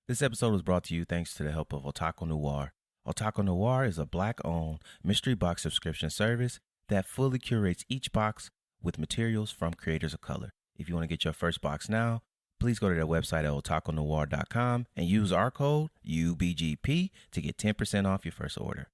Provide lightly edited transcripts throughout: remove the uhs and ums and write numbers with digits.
This episode was brought to you thanks to the help of Otaku Noir. Otaku Noir is a Black-owned mystery box subscription service that fully curates each box with materials from creators of color. If you want to get your first box now, please go to their website at otakunoir.com and use our code UBGP to get 10% off your first order.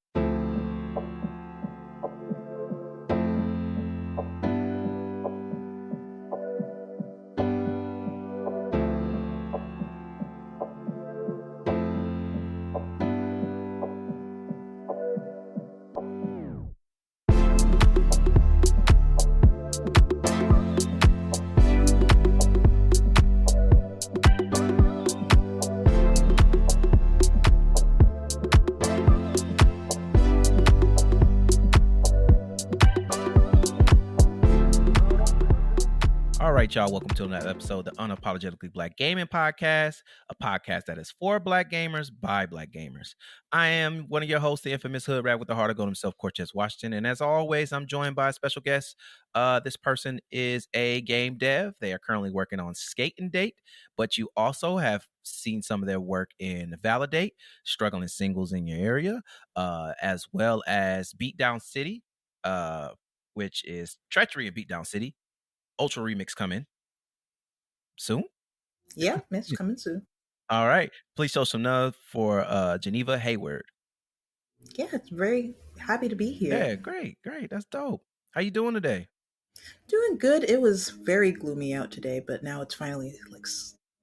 All right, y'all. Welcome to another episode of the Unapologetically Black Gaming Podcast, a podcast that is for Black gamers by Black gamers. I am one of your hosts, the infamous Hood Rat with the heart of gold himself, Cortez Washington. And as always, I'm joined by a special guest. This person is a game dev. They are currently working on Skate and Date, but you also have seen some of their work in Validate, Struggling Singles in Your Area, as well as Beatdown City, which is Treachery of Beatdown City. Ultra Remix coming soon. Yeah, it's coming soon. All right. Please show some love for Geneva Heyward. Yeah, it's very happy to be here. Yeah, great. That's dope. How you doing today? Doing good. It was very gloomy out today, but now it's finally like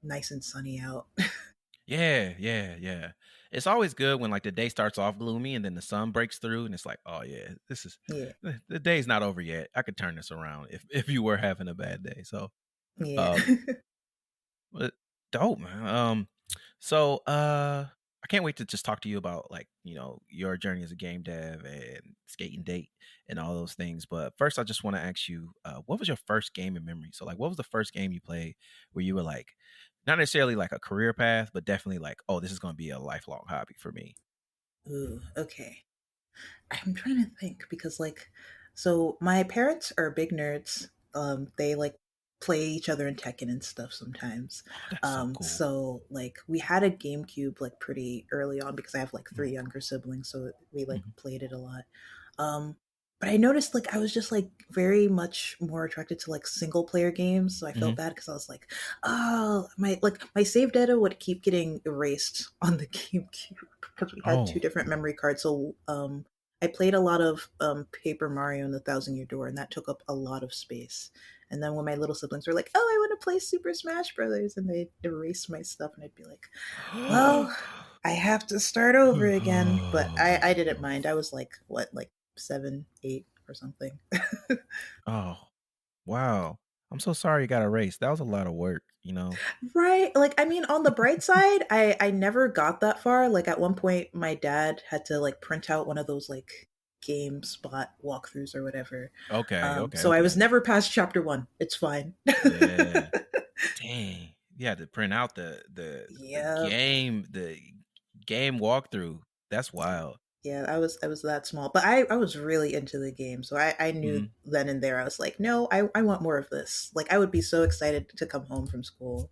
nice and sunny out. Yeah. It's always good when like the day starts off gloomy and then the sun breaks through and it's like, oh yeah, this is the day's not over yet. I could turn this around if you were having a bad day. So yeah. But dope, man. So I can't wait to just talk to you about like, you know, your journey as a game dev and Skate and Date and all those things. But first I just want to ask you, what was your first gaming memory? So like what was the first game you played where you were like, not necessarily like a career path, but definitely like, oh, this is going to be a lifelong hobby for me? Ooh, okay. I'm trying to think because so my parents are big nerds. They like play each other in Tekken and stuff sometimes. Oh, that's so cool. So like we had a GameCube like pretty early on because I have like 3 younger siblings, so we like played it a lot. But I noticed like I was just like very much more attracted to like single player games, so I felt bad because I was like, oh, my save data would keep getting erased on the GameCube because we had 2 different memory cards. So I played a lot of Paper Mario and the Thousand Year Door, and that took up a lot of space. And then when my little siblings were like, oh, I want to play Super Smash Brothers, and they'd erase my stuff, and I'd be like, well, I have to start over again. But I didn't mind. I was like, what, like 7, 8 or something. Oh, wow. I'm so sorry you got erased. That was a lot of work, you know? Right. Like, I mean, on the bright side, I never got that far. Like, at one point, my dad had to, like, print out one of those, like, GameSpot walkthroughs or whatever. Okay. So I was never past chapter 1. It's fine. Yeah. Dang. You had to print out the game walkthrough. That's wild. Yeah, I was that small. But I was really into the game. So I knew then and there, I was like, no, I want more of this. Like, I would be so excited to come home from school.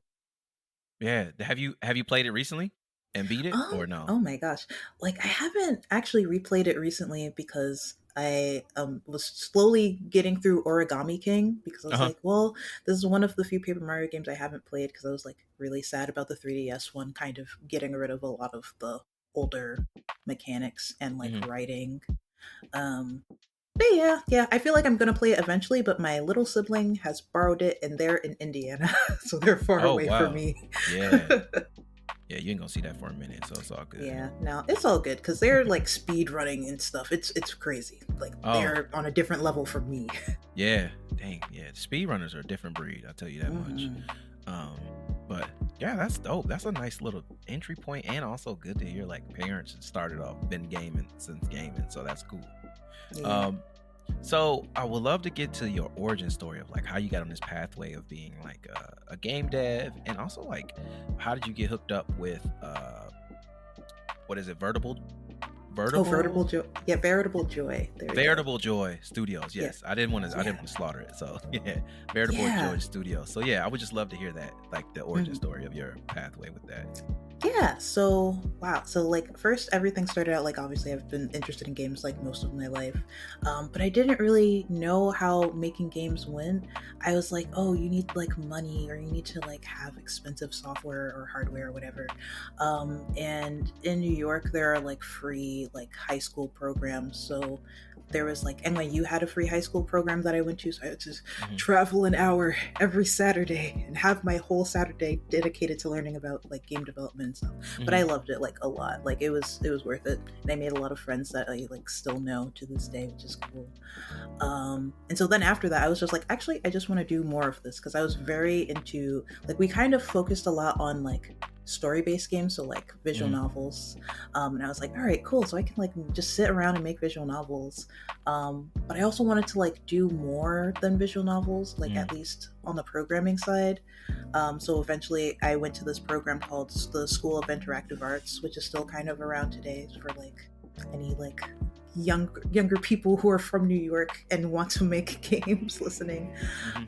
Yeah. Have you played it recently and beat it or no? Oh my gosh. Like, I haven't actually replayed it recently because I was slowly getting through Origami King because I was like, well, this is one of the few Paper Mario games I haven't played because I was like really sad about the 3DS one kind of getting rid of a lot of the older mechanics and like writing. But yeah, I feel like I'm gonna play it eventually, but my little sibling has borrowed it and they're in Indiana, so they're far away from me. Yeah, you ain't gonna see that for a minute, so it's all good. Yeah, no, it's all good because they're like speed running and stuff. It's crazy. Like they're on a different level from me. Yeah, dang, yeah. Speedrunners are a different breed, I'll tell you that much. But yeah, that's dope. That's a nice little entry point, and also good to hear like parents started off been gaming since gaming, so that's cool. Yeah. So I would love to get to your origin story of like how you got on this pathway of being like a game dev, and also like how did you get hooked up with what is it, Veritable Joy. Yeah, Veritable Joy. Veritable Joy Studios. Yes, yeah. I didn't want to slaughter it. So yeah, Veritable Joy Studios. So yeah, I would just love to hear that, like the origin story of your pathway with that. Yeah, so wow. So like first everything started out like obviously I've been interested in games like most of my life. But I didn't really know how making games went. I was like, oh, you need like money or you need to like have expensive software or hardware or whatever. And in New York there are like free like high school programs. So there was like NYU had a free high school program that I went to, so I would just travel an hour every Saturday and have my whole Saturday dedicated to learning about like game development and stuff. But I loved it like a lot. Like it was worth it. And I made a lot of friends that I like still know to this day, which is cool. And so then after that I was just like, actually I just want to do more of this because I was very into like we kind of focused a lot on like story-based games, so like visual novels. And I was like, all right, cool, so I can like just sit around and make visual novels. But I also wanted to like do more than visual novels, like at least on the programming side. So eventually I went to this program called the School of Interactive Arts, which is still kind of around today for like any like younger people who are from New York and want to make games listening.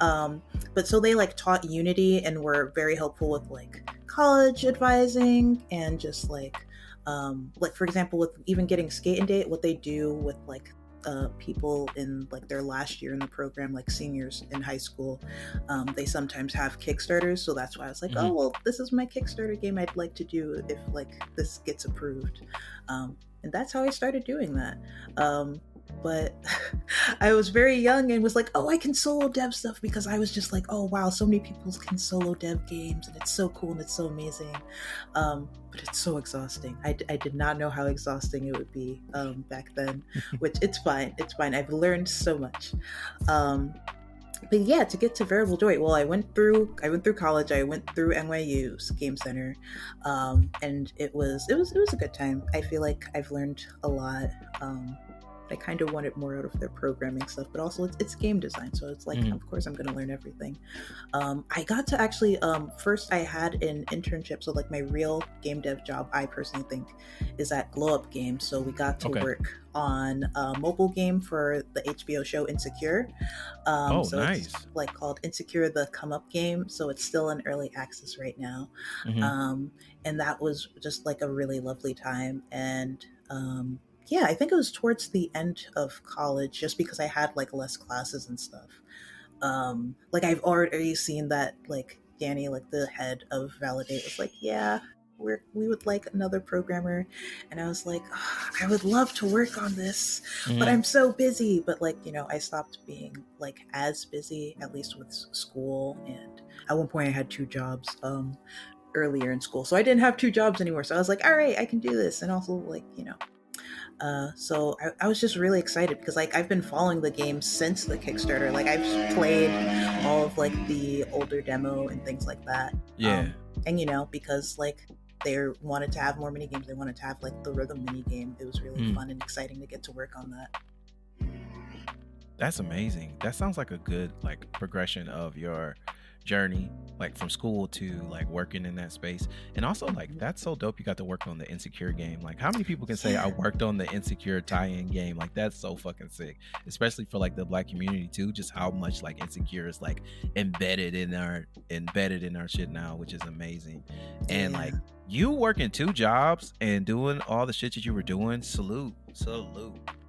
But so they like taught Unity and were very helpful with like college advising and just like for example with even getting skate and date, what they do with like people in like their last year in the program, like seniors in high school, they sometimes have Kickstarters. So that's why I was like, oh well, this is my Kickstarter game I'd like to do if like this gets approved. And that's how I started doing that. But I was very young and was like, oh, I can solo dev stuff, because I was just like, oh wow, so many people can solo dev games and it's so cool and it's so amazing. But it's so exhausting. I did not know how exhausting it would be back then, which it's fine. I've learned so much. But yeah, to get to Variable Joy, well, I went through college. I went through NYU's Game Center, and it was a good time. I feel like I've learned a lot. I kind of wanted more out of their programming stuff, but also it's game design, so it's like, of course I'm going to learn everything. I got to actually first I had an internship, so like my real game dev job, I personally think, is at Glow Up Games. So we got to work on a mobile game for the HBO show Insecure. So nice. It's like called Insecure: The Come Up Game. So it's still in early access right now. And that was just like a really lovely time. And yeah, I think it was towards the end of college, just because I had like less classes and stuff. Like I've already seen that like Danny, like the head of Validate, was like, yeah, we would like another programmer. And I was like, oh, I would love to work on this, but I'm so busy. But like, you know, I stopped being like as busy, at least with school. And at one point I had 2 jobs earlier in school, so I didn't have 2 jobs anymore. So I was like, all right, I can do this. And also like, you know, so I was just really excited because like I've been following the game since the Kickstarter. Like I've played all of like the older demo and things like that. And you know, because like they wanted to have more mini games, they wanted to have like the rhythm mini game. It was really fun and exciting to get to work on that. That's amazing. That sounds like a good like progression of your journey, like from school to like working in that space. And also like that's so dope you got to work on the Insecure game. Like how many people can say I worked on the Insecure tie-in game? Like that's so fucking sick, especially for like the Black community too, just how much like Insecure is like embedded in our shit now, which is amazing. And like you working 2 jobs and doing all the shit that you were doing, salute.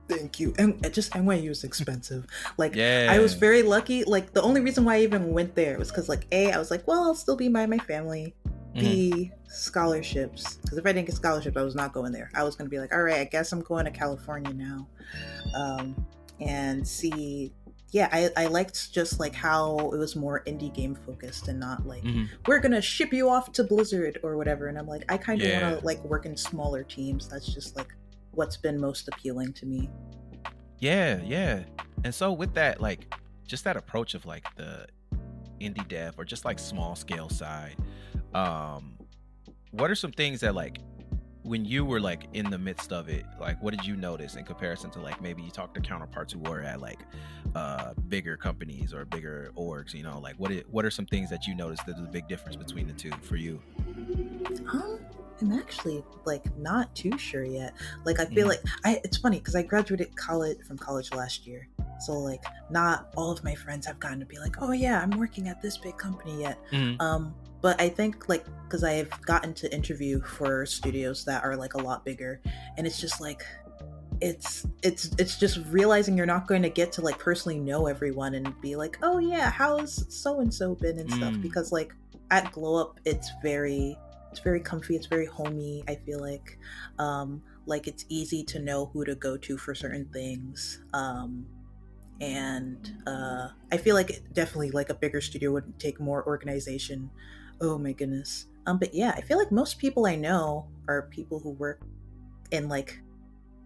Thank you. And just NYU is expensive. Like I was very lucky. Like the only reason why I even went there was because like I was like, well, I'll still be by my family. B, scholarships. Because if I didn't get scholarships, I was not going there. I was going to be like, all right, I guess I'm going to California now. And C, yeah, I liked just like how it was more indie game focused and not like we're gonna ship you off to Blizzard or whatever. And I'm like, I kind of want to like work in smaller teams. That's just like what's been most appealing to me. Yeah. And so with that, like just that approach of like the indie dev or just like small scale side, what are some things that like when you were like in the midst of it, like what did you notice in comparison to like maybe you talk to counterparts who were at like bigger companies or bigger orgs, you know, like what are some things that you noticed that is a big difference between the two for you? I'm actually like not too sure yet. Like I feel like it's funny because I graduated from college last year, so like not all of my friends have gotten to be like, oh yeah, I'm working at this big company yet. but I think like because I've gotten to interview for studios that are like a lot bigger, and it's just like it's just realizing you're not going to get to like personally know everyone and be like, oh yeah, how's so and so been and stuff, because like at Glow Up it's very comfy, it's very homey. I feel like it's easy to know who to go to for certain things. And I feel like definitely like a bigger studio would take more organization. Oh my goodness. But yeah, I feel like most people I know are people who work in like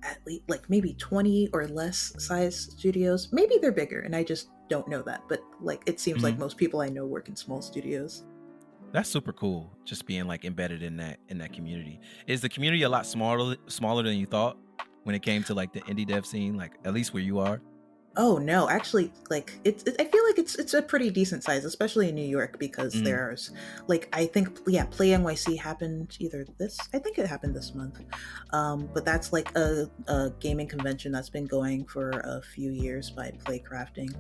at least like maybe 20 or less size studios. Maybe they're bigger and I just don't know that. But like it seems like most people I know work in small studios. That's super cool. Just being like embedded in that community. Is the community a lot smaller than you thought when it came to like the indie dev scene, like at least where you are? Oh no, actually, like I feel like it's a pretty decent size, especially in New York, because there's like I think Play NYC happened I think it happened this month, but that's like a gaming convention that's been going for a few years by Playcrafting,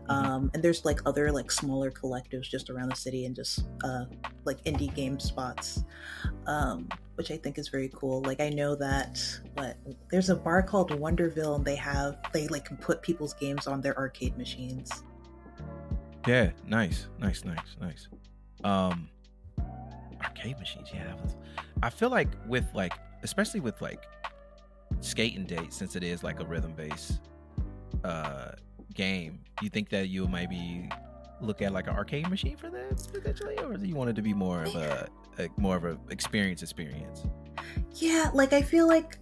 and there's like other like smaller collectives just around the city and just like indie game spots. Which I think is very cool. Like I know that there's a bar called Wonderville, and they like can put people's games on their arcade machines. Yeah, nice. Arcade machines, yeah. I feel like with like, especially with like Skating Date, since it is like a rhythm based game, you think that you maybe look at like an arcade machine for that potentially, or do you want it to be more of a experience? Yeah, like I feel like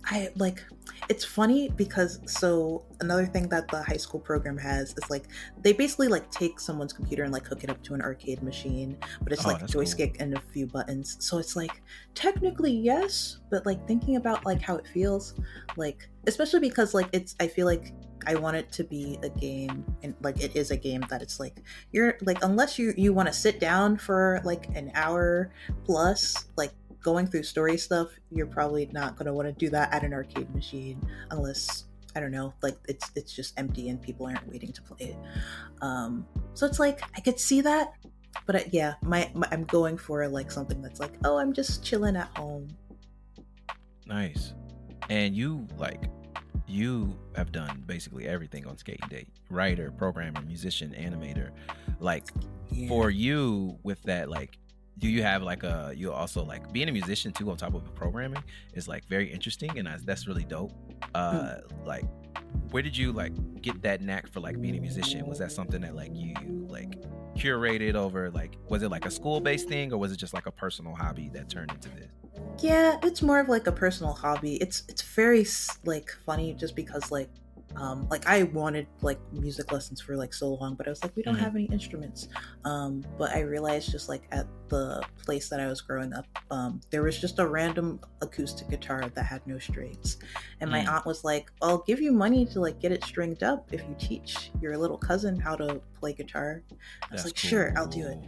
it's funny because so another thing that the high school program has is like they basically like take someone's computer and like hook it up to an arcade machine, but it's like joystick cool. And a few buttons. So it's like technically yes, but like thinking about like how it feels, like especially because like I feel like I want it to be a game, and like it is a game that it's like you're like unless you want to sit down for like an hour plus like going through story stuff, you're probably not going to want to do that at an arcade machine unless I don't know, like it's just empty and people aren't waiting to play it. So it's like I could see that, but I'm going for like something that's like, oh, I'm just chilling at home. Nice. And you have done basically everything on Skating Date: writer, programmer, musician, animator. Like for you with that, like do you have like you also like being a musician too on top of the programming is like very interesting, and that's really dope. Like where did you like get that knack for like being a musician? Was that something that like you like curated over, like was it like a school-based thing, or was it just like a personal hobby that turned into this? Yeah, it's more of like a personal hobby. It's very like funny just because like I wanted like music lessons for like so long, but I was like, we don't have any instruments. But I realized just like at the place that I was growing up, there was just a random acoustic guitar that had no strings, and my aunt was like, I'll give you money to like get it stringed up if you teach your little cousin how to play guitar. I was like, cool. Sure, I'll do it.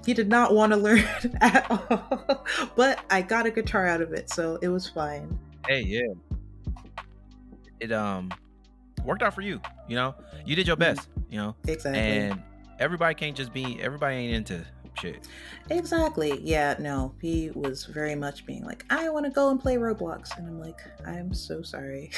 He did not want to learn at all, but I got a guitar out of it, so it was fine. Hey, yeah. It worked out for you, you know? You did your best, you know? Exactly. And everybody ain't into shit. Exactly. Yeah, no. He was very much being like, I want to go and play Roblox. And I'm like, I'm so sorry.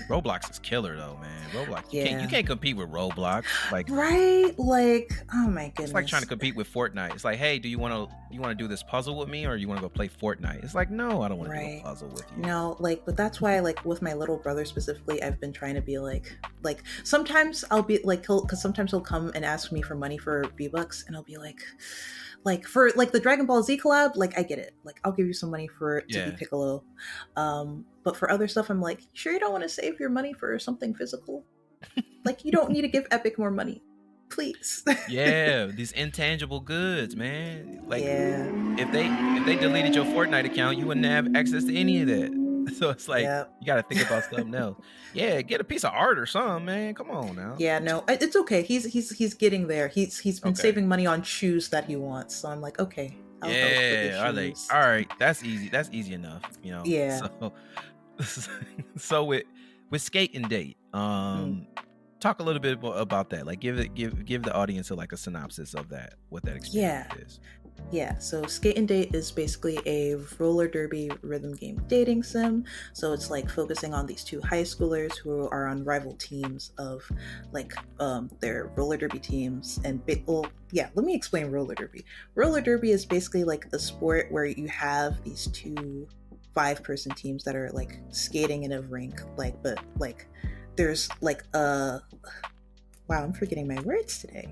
Roblox is killer though, man. Roblox. You can't compete with Roblox. Like right? Like, oh my goodness. It's like trying to compete with Fortnite. It's like, hey, do you want to do this puzzle with me, or you want to go play Fortnite? It's like, no, I don't want to do a puzzle with you. No, like, but that's why, like, with my little brother specifically, I've been trying to be like sometimes I'll be like, because sometimes he'll come and ask me for money for V-Bucks, and I'll be like for like the Dragon Ball Z collab, like I get it, like I'll give you some money for to be Piccolo, but for other stuff, I'm like, sure you don't want to save your money for something physical? Like you don't need to give Epic more money, please. Yeah, these intangible goods, man. Like if they deleted your Fortnite account, you wouldn't have access to any of that. So it's like you got to think about something else. Yeah, get a piece of art or something, man. Come on now. Yeah, no, it's okay. He's getting there. He's been saving money on shoes that he wants. So I'm like, okay. I'll help with the all right, that's easy. That's easy enough, you know. Yeah. So with Skating Date, talk a little bit about that. Like, give the audience a synopsis of that, what that experience is. Yeah, so Skate and Date is basically a roller derby rhythm game dating sim. So it's like focusing on these two high schoolers who are on rival teams of their roller derby teams. And let me explain roller derby. Roller derby is basically like a sport where you have these two 5-person teams that are like skating in a rink, but there's like wow, I'm forgetting my words today.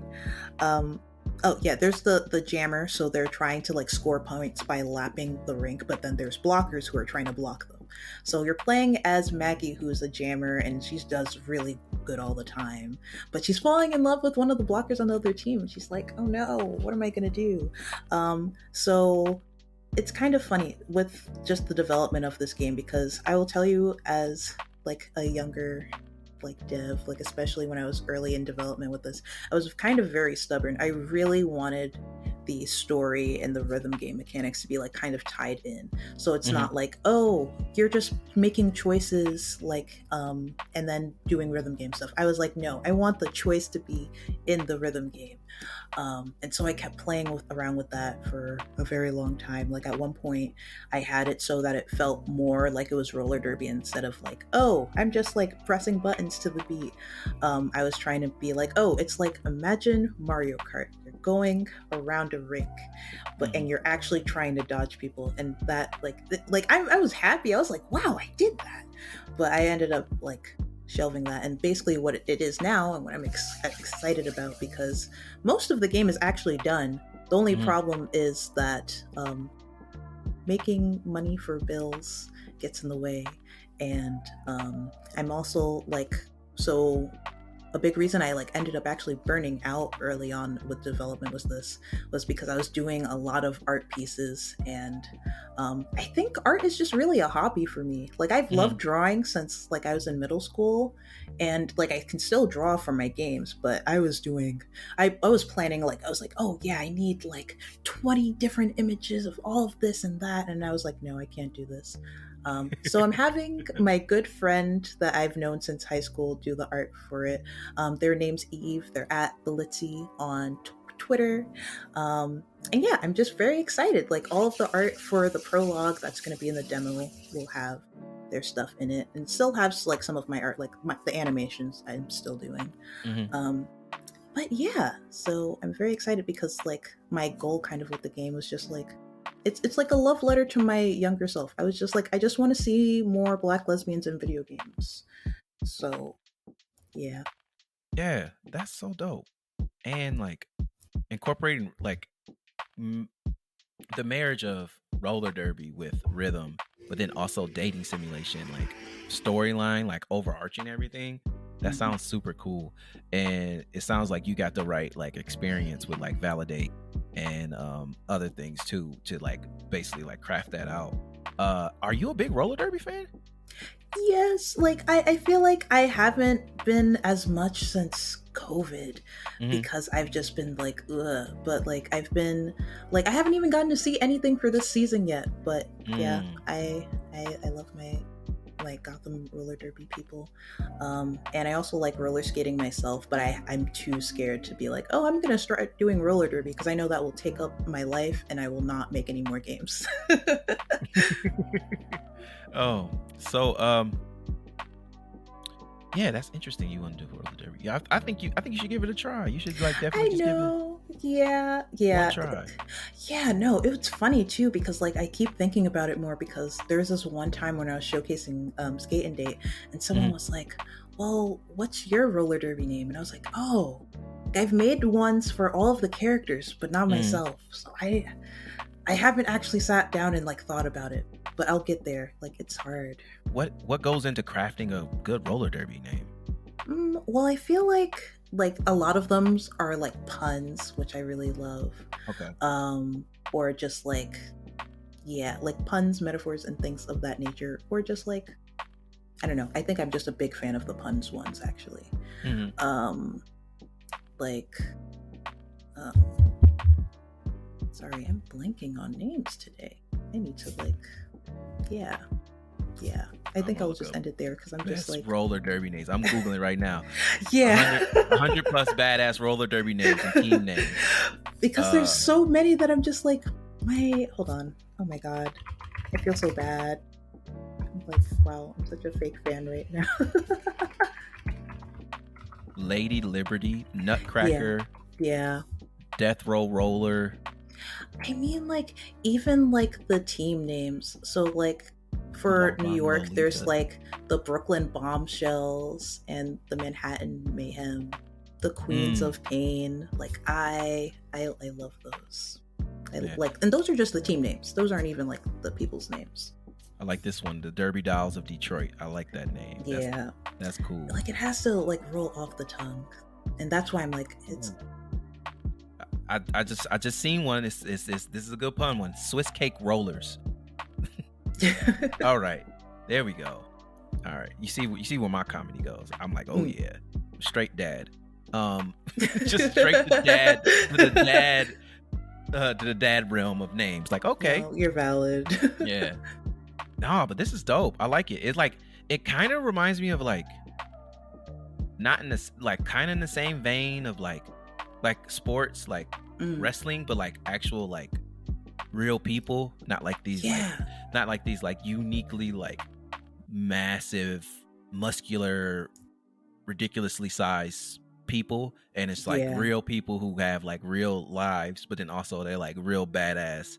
There's the jammer, so they're trying to like score points by lapping the rink, but then there's blockers who are trying to block them. So you're playing as Maggie, who's a jammer, and she does really good all the time, but she's falling in love with one of the blockers on the other team, and she's like, oh no, what am I gonna do? So it's kind of funny with just the development of this game, because I will tell you, as like a younger dev, like especially when I was early in development with this, I was kind of very stubborn. I really wanted the story and the rhythm game mechanics to be like kind of tied in, so it's not like, oh, you're just making choices and then doing rhythm game stuff. I was like, no, I want the choice to be in the rhythm game. And so I kept playing around with that for a very long time. Like at one point I had it so that it felt more like it was roller derby, instead of like, oh, I'm just like pressing buttons to the beat. I was trying to be like, oh, it's like, imagine Mario Kart. You're going around a rink, and you're actually trying to dodge people. And that I was happy. I was like, wow, I did that. But I ended up like shelving that, and basically what it is now, and what I'm excited about, because most of the game is actually done. The only problem is that making money for bills gets in the way, and I'm also a big reason I ended up actually burning out early on with development was because I was doing a lot of art pieces, and I think art is just really a hobby for me. Like I've loved drawing since I was in middle school, and I can still draw for my games, but I was planning, I was like, oh yeah, I need 20 different images of all of this and that, and I was like, no, I can't do this. So I'm having my good friend that I've known since high school do the art for it. Their name's Eve. They're at the Litzy on Twitter. And yeah, I'm just very excited. All of the art for the prologue that's going to be in the demo will have their stuff in it, and still have some of my art, the animations I'm still doing. But yeah, so I'm very excited because my goal kind of with the game was just it's like a love letter to my younger self. I was just I just want to see more Black lesbians in video games. So yeah. Yeah, that's so dope. And incorporating the marriage of roller derby with rhythm, but then also dating simulation, storyline, overarching everything. That sounds super cool. And it sounds like you got the right experience with Validate and other things too, to basically craft that out. Are you a big roller derby fan? Yes, I feel like I haven't been as much since COVID, because I've just been ugh. But I've been I haven't even gotten to see anything for this season yet. But yeah, I love my Gotham roller derby people, and I also like roller skating myself, but I'm too scared to be oh, I'm gonna start doing roller derby, because I know that will take up my life and I will not make any more games. Oh, so yeah, that's interesting. You want to do roller derby? Yeah, I think you should give it a try. You should definitely just give it. Yeah. One try. Yeah, no, it's funny too, because I keep thinking about it more, because there's this one time when I was showcasing Skate and Date, and someone was like, well, what's your roller derby name? And I was like, oh, I've made ones for all of the characters, but not myself. So I haven't actually sat down and thought about it, but I'll get there. It's hard. What goes into crafting a good roller derby name? Well, I feel like a lot of them are puns, which I really love. Okay. Or just puns, metaphors, and things of that nature, or just I don't know. I think I'm just a big fan of the puns ones, actually. Sorry, I'm blanking on names today. I need to yeah. I think I'll just end it there because I'm just like roller derby names. I'm googling right now. Yeah, 100 plus badass roller derby names and team names. Because there's so many that I'm just like, hold on. Oh my god, I feel so bad. I'm like, wow, I'm such a fake fan right now. Lady Liberty, Nutcracker, yeah, Death Row Roller. I mean, like, even like the team names. So like for New York, Lolita. There's like the Brooklyn Bombshells and the Manhattan Mayhem, the Queens of Pain. Like I love those. Like, and those are just the team names. Those aren't even like the people's names. I like this one, the Derby Dolls of Detroit. I like that name. That's cool. Like, it has to like roll off the tongue, and that's why I'm like, it's. I just seen one. This is a good pun one. Swiss cake rollers. All right, there we go. All right, you see where my comedy goes. I'm like, oh yeah, straight dad. Just straight to dad to the dad realm of names. Like, okay, no, you're valid. Yeah. No, but this is dope. I like it. It's like, it kind of reminds me of like, not in this, like kind of in the same vein of like sports, like wrestling, but like actual like real people, not like these like uniquely like massive, muscular, ridiculously sized people, and it's like real people who have like real lives, but then also they're like real badass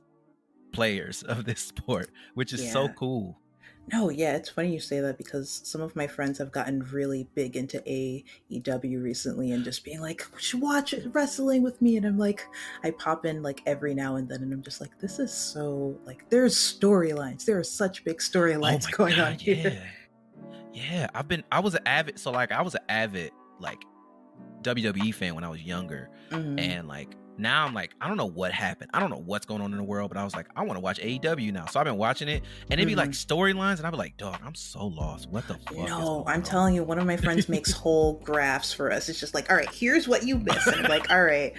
players of this sport, which is so cool. No, yeah, it's funny you say that because some of my friends have gotten really big into AEW recently and just being like, we should watch wrestling with me. And I'm like, I pop in like every now and then and I'm just like, this is so like, there's storylines. There are such big storylines going on here. Yeah. I was an avid like WWE fan when I was younger. And like, now I'm like, I don't know what happened. I don't know what's going on in the world, but I was like, I want to watch AEW now. So I've been watching it, and it'd be like storylines, and I'd be like, dog, I'm so lost. What the fuck? No, I'm telling you, one of my friends makes whole graphs for us. It's just like, all right, here's what you missed. And I'm like, all right.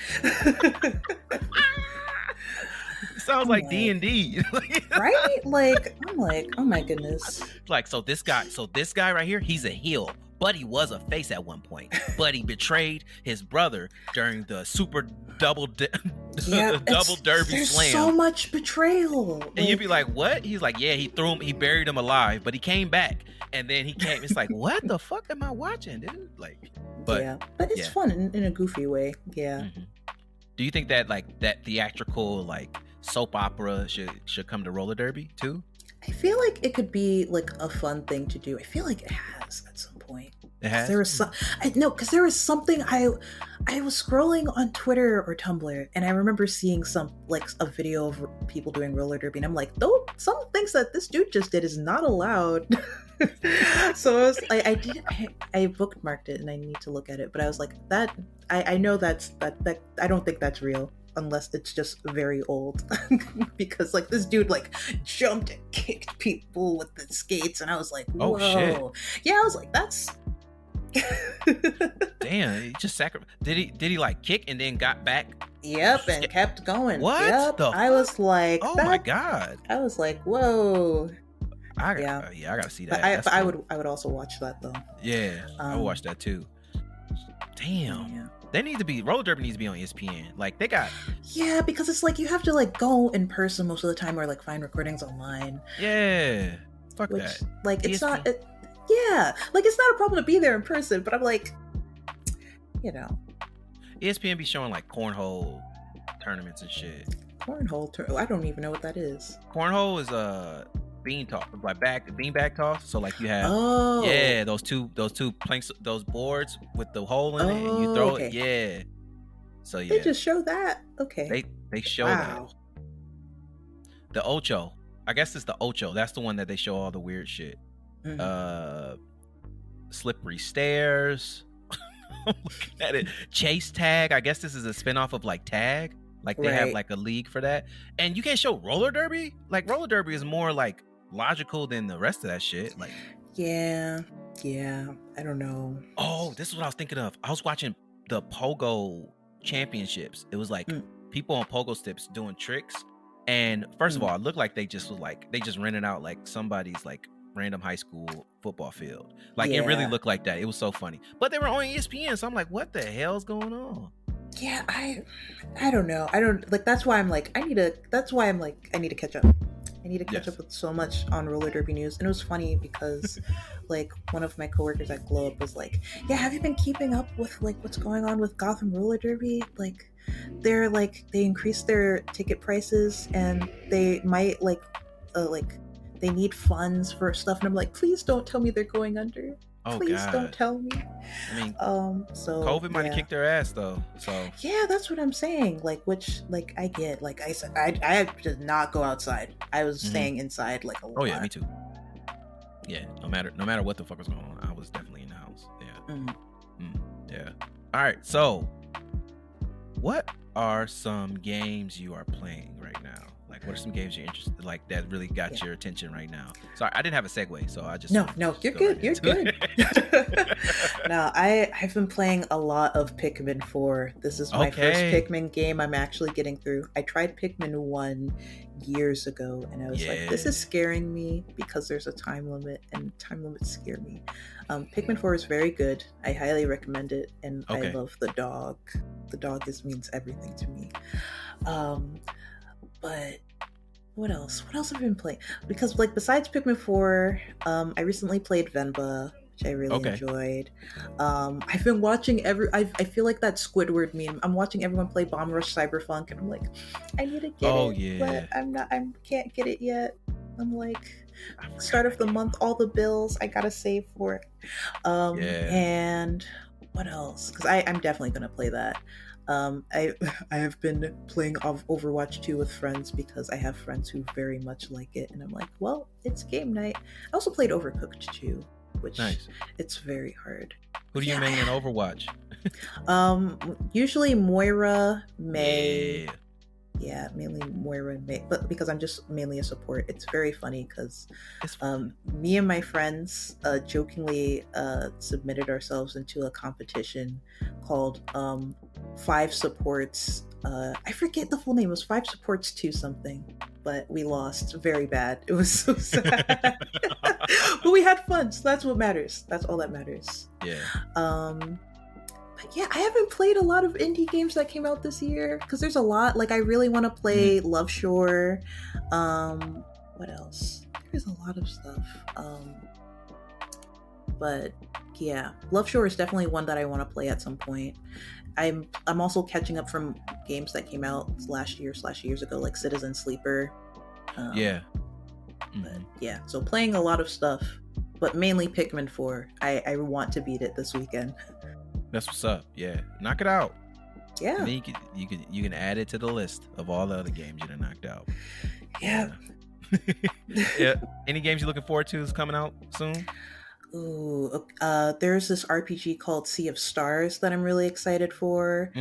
Sounds like D&D. Right? Like, I'm like, oh my goodness. Like, so this guy right here, he's a heel. But he was a face at one point. But he betrayed his brother during the super double derby There's slam. So much betrayal. And you'd be like, what? He's like, yeah, he buried him alive, but he came back. And then he came, it's like, what the fuck am I watching, dude? Like, but it's fun in a goofy way. Yeah. Mm-hmm. Do you think that like that theatrical like soap opera should come to roller derby too? I feel like it could be like a fun thing to do. I feel like it has at some point. It has? There was because there was something I was scrolling on Twitter or Tumblr, and I remember seeing a video of people doing roller derby, and I'm like, though some things that this dude just did is not allowed. So I bookmarked it, and I need to look at it. But I was like, that I know that I don't think that's real. Unless it's just very old. Because like this dude like jumped and kicked people with the skates, and I was like, whoa. Oh shit. Yeah, I was like, that's damn, he just did he like kick and then got back? Yep, and kept going. What? Yep. I was like, oh my god. I was like, whoa. I gotta see that. I would also watch that though. Yeah, I would watch that too. Damn. Yeah. Roller derby needs to be on ESPN. Like they got. Yeah, because it's like you have to like go in person most of the time or like find recordings online. Yeah. Fuck that. Like it's ESPN. Like it's not a problem to be there in person, but I'm like, you know. ESPN be showing like cornhole tournaments and shit. I don't even know what that is. Cornhole is beanbag toss. So like you have those two planks, those boards with the hole in it, and you throw it. Yeah. So yeah. They just show that. Okay. They show that. The Ocho. I guess it's the Ocho. That's the one that they show all the weird shit. Mm-hmm. Slippery stairs. I'm looking at it. Chase tag. I guess this is a spinoff of like tag. Like they have like a league for that. And you can't show roller derby? Like roller derby is more like logical than the rest of that shit. Like yeah, I don't know. Oh, this is what I was thinking of. I was watching the pogo championships. It was like people on pogo sticks doing tricks, and first of all, it looked like they just rented out like somebody's like random high school football field. Like it really Yeah. looked like that. It was so funny. But they were on ESPN, so I'm like, what the hell's going on? Yeah, I don't know. I don't like. That's why I'm like, I need to catch up. I need to catch up with so much on roller derby news. And it was funny because like one of my coworkers at Glow Up was like, yeah, have you been keeping up with like what's going on with Gotham roller derby? Like they increased their ticket prices and they might like they need funds for stuff. And I'm like, please don't tell me they're going under. Please don't tell me. I mean, so COVID might have kicked their ass though. So yeah, that's what I'm saying. Like, which like I get. Like I said, I did not go outside. I was staying inside like a lot. Oh yeah, me too. Yeah, no matter what the fuck was going on, I was definitely in the house. Yeah. Yeah. All right. So, what are some games you are playing right now? Like, what are some games you're interested like that really got your attention right now? Sorry, I didn't have a segue, so I just no, you're good. You're good. No, I've been playing a lot of Pikmin 4. This is my first Pikmin game I'm actually getting through. I tried Pikmin 1 years ago, and I was like, this is scaring me because there's a time limit, and time limits scare me. Pikmin 4 is very good. I highly recommend it, and I love the dog. The dog means everything to me. But what else? What else have I been playing? Because like besides Pikmin 4, I recently played Venba, which I really enjoyed. I've been watching I feel like that Squidward meme. I'm watching everyone play Bomb Rush Cyberpunk, and I'm like, I need to get it, but I can't get it yet. I'm like, start of the month, all the bills, I gotta save for it. And what else? Because I'm definitely gonna play that. I have been playing Overwatch 2 with friends because I have friends who very much like it, and I'm like, well, it's game night. I also played Overcooked 2, which it's very hard. Who do you main in Overwatch? Usually Moira, May. Yeah, mainly Moira and May, but because I'm just mainly a support. It's very funny because me and my friends jokingly submitted ourselves into a competition called 5 Supports. I forget the full name. It was 5 Supports 2 something, but we lost very bad. It was so sad. But we had fun, so that's what matters. That's all that matters. Yeah. But yeah, I haven't played a lot of indie games that came out this year because there's a lot. Like I really want to play Love Shore. What else? There's a lot of stuff. But yeah, Love Shore is definitely one that I want to play at some point. I'm also catching up from games that came out last year / years ago, like Citizen Sleeper. But yeah, so playing a lot of stuff, but mainly Pikmin 4. I want to beat it this weekend. That's what's up. Yeah, knock it out. Yeah. And then you can add it to the list of all the other games you done knocked out. Yeah. Yeah. Any games you're looking forward to is coming out soon? Ooh, there's this RPG called Sea of Stars that I'm really excited for.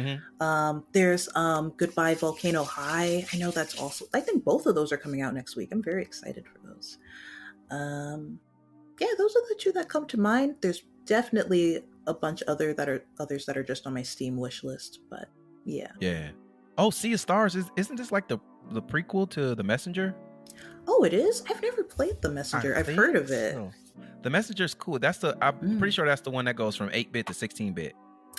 There's Goodbye Volcano High. I know that's also. I think both of those are coming out next week. I'm very excited for those. Yeah, those are the 2 that come to mind. There's definitely a bunch others that are just on my Steam wish list, but yeah. Oh, Sea of Stars isn't this like the prequel to The Messenger? Oh, it is? I've never played The Messenger. I've heard of it. So. The Messenger's cool. I'm pretty sure that's the one that goes from 8-bit to 16-bit.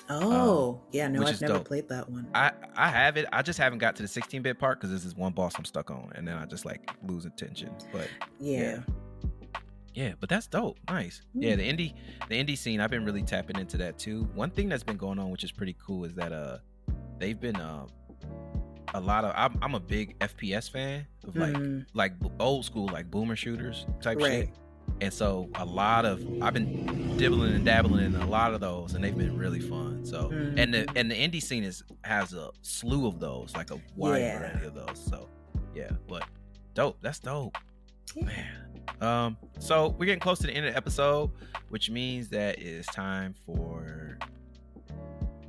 Oh, yeah, no, I've never played that one. I have it. I just haven't got to the 16-bit part because this is one boss I'm stuck on, and then I just like lose attention. But yeah, but that's dope. Nice. Yeah, the indie scene, I've been really tapping into that too. One thing that's been going on, which is pretty cool, is that they've been a lot of. I'm a big FPS fan of like old school like boomer shooters type shit. And so I've been dibbling and dabbling in a lot of those, and they've been really fun. So and the indie scene has a slew of those, like a wide variety of those. So yeah, but dope. That's dope. Man. So we're getting close to the end of the episode, which means that it is time for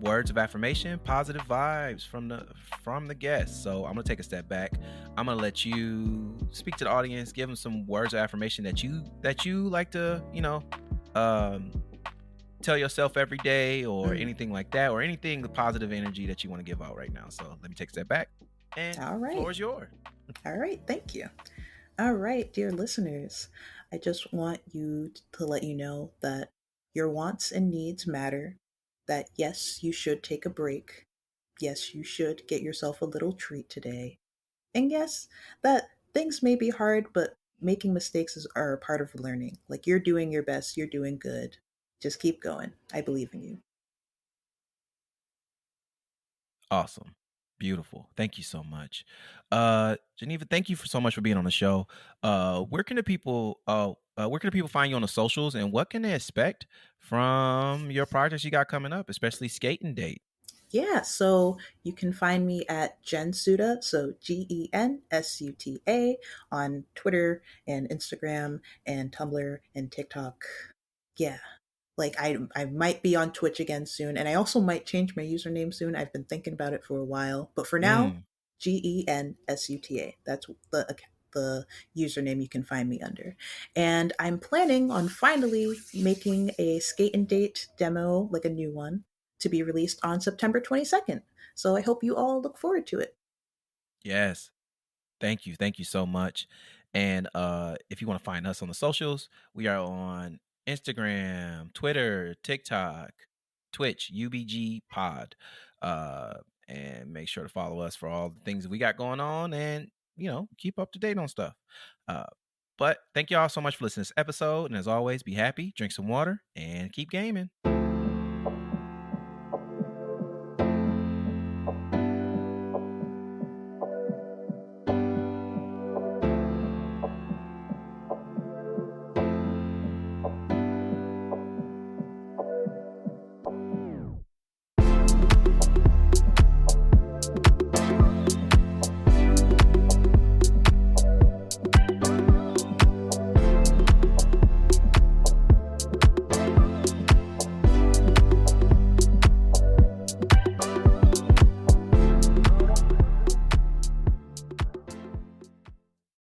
words of affirmation, positive vibes from the guests. So I'm gonna take a step back. I'm gonna let you speak to the audience, give them some words of affirmation that you like to, tell yourself every day, or anything like that, or anything, the positive energy that you want to give out right now. So let me take a step back, and the floor is yours. All right, thank you. All right, dear listeners, I just want to let you know that your wants and needs matter, that yes, you should take a break. Yes, you should get yourself a little treat today. And yes, that things may be hard, but making are a part of learning. Like you're doing your best, you're doing good. Just keep going. I believe in you. Awesome. Beautiful. Thank you so much. Geneva, thank you for so much for being on the show. Where can the people find you on the socials, and what can they expect from your projects you got coming up, especially Skating Date? Yeah, so you can find me at Gensuta, so GENSUTA on Twitter and Instagram and Tumblr and TikTok. Yeah. Like I might be on Twitch again soon, and I also might change my username soon. I've been thinking about it for a while, but for now, Mm, GENSUTA. That's the username you can find me under. And I'm planning on finally making a skate and date demo, like a new one, to be released on September 22nd. So I hope you all look forward to it. yes. Thank you. Thank you so much. And if you want to find us on the socials, we are on Instagram, Twitter, TikTok, Twitch, UBG Pod. Uh, and make sure to follow us for all the things that we got going on and, keep up to date on stuff. Uh, but thank you all so much for listening to this episode. And as always, be happy, drink some water, and keep gaming.